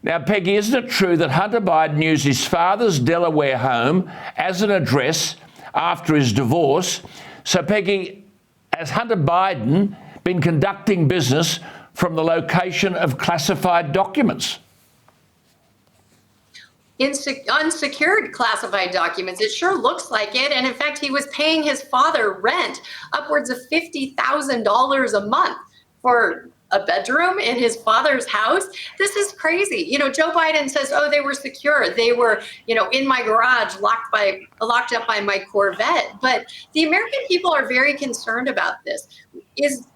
Now, Peggy, isn't it true that Hunter Biden used his father's Delaware home as an address after his divorce? So, Peggy, has Hunter Biden been conducting business from the location of classified documents? Unsecured classified documents. It sure looks like it. And in fact, he was paying his father rent upwards of $50,000 a month for a bedroom in his father's house. This is crazy. You know, Joe Biden says, oh, they were secure. They were, you know, in my garage, locked up by my Corvette. But the American people are very concerned about this.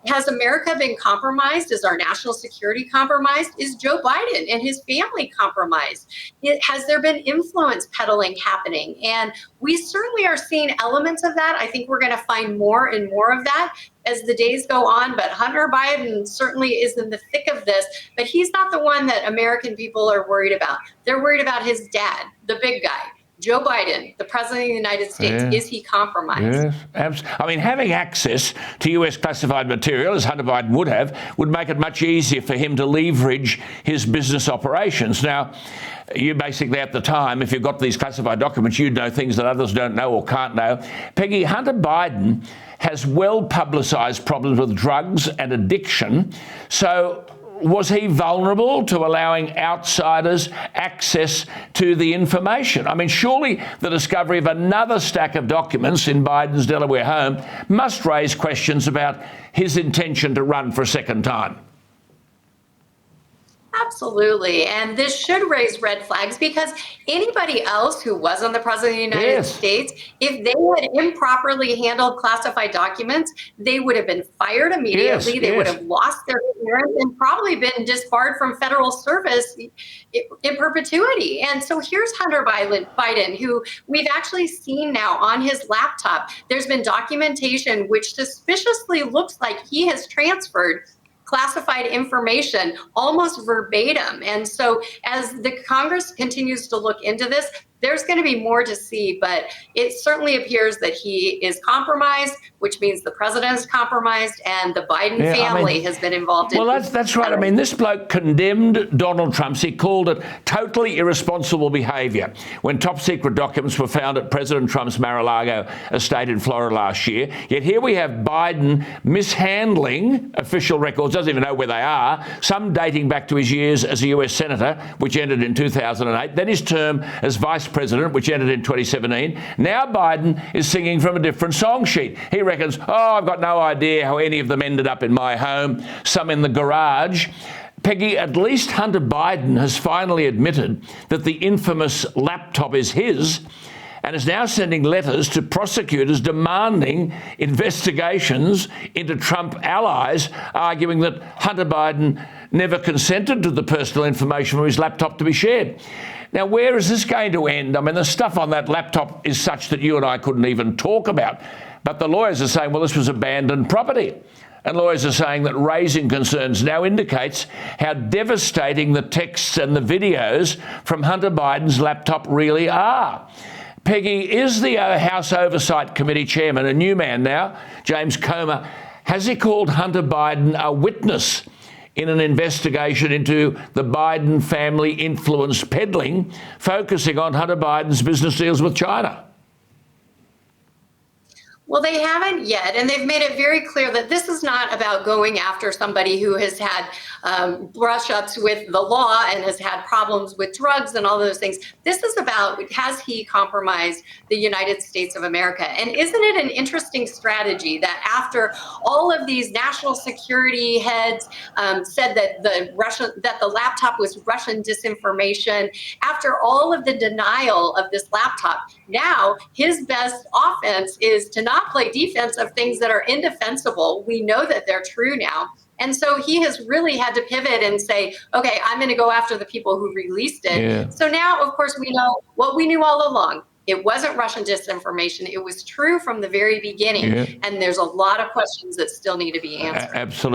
Has America been compromised? Is our national security compromised? Is Joe Biden and his family compromised? Has there been influence peddling happening? And we certainly are seeing elements of that. I think we're going to find more and more of that as the days go on. But Hunter Biden certainly is in the thick of this. But he's not the one that American people are worried about. They're worried about his dad, the big guy. Joe Biden, the president of the United States, is he compromised? Yes, I mean, having access to US classified material, as Hunter Biden would have, would make it much easier for him to leverage his business operations. Now, you basically, at the time, if you've got these classified documents, you'd know things that others don't know or can't know. Peggy, Hunter Biden has well-publicised problems with drugs and addiction. So was he vulnerable to allowing outsiders access to the information? I mean, surely the discovery of another stack of documents in Biden's Delaware home must raise questions about his intention to run for a second time. Absolutely. And this should raise red flags, because anybody else who wasn't the president of the United States, if they had improperly handled classified documents, they would have been fired immediately. They would have lost their clearance and probably been disbarred from federal service in perpetuity. And so here's Hunter Biden, who we've actually seen now on his laptop. There's been documentation which suspiciously looks like he has transferred classified information almost verbatim. And so as the Congress continues to look into this, there's going to be more to see, but it certainly appears that he is compromised, which means the president is compromised and the Biden family has been involved in. Well, that's right. I mean, this bloke condemned Donald Trump. He called it totally irresponsible behaviour when top secret documents were found at President Trump's Mar-a-Lago estate in Florida last year. Yet here we have Biden mishandling official records, doesn't even know where they are, some dating back to his years as a US Senator, which ended in 2008, then his term as Vice President, which ended in 2017. Now Biden is singing from a different song sheet. He reckons, oh, I've got no idea how any of them ended up in my home, some in the garage. Peggy, at least Hunter Biden has finally admitted that the infamous laptop is his, and is now sending letters to prosecutors demanding investigations into Trump allies, arguing that Hunter Biden never consented to the personal information from his laptop to be shared. Now, where is this going to end? I mean, the stuff on that laptop is such that you and I couldn't even talk about. But the lawyers are saying, well, this was abandoned property. And lawyers are saying that raising concerns now indicates how devastating the texts and the videos from Hunter Biden's laptop really are. Peggy, is the House Oversight Committee chairman, a new man now, James Comer, has he called Hunter Biden a witness in an investigation into the Biden family influence peddling, focusing on Hunter Biden's business deals with China? Well, they haven't yet, and they've made it very clear that this is not about going after somebody who has had brush-ups with the law and has had problems with drugs and all those things. This is about, has he compromised the United States of America? And isn't it an interesting strategy that after all of these national security heads said that the laptop was Russian disinformation, after all of the denial of this laptop, now his best offense is to not play defense of things that are indefensible. We know that they're true now. And so he has really had to pivot and say, okay, I'm going to go after the people who released it. Yeah. So now, of course, we know what we knew all along. It wasn't Russian disinformation. It was true from the very beginning. Yeah. And there's a lot of questions that still need to be answered. Absolutely.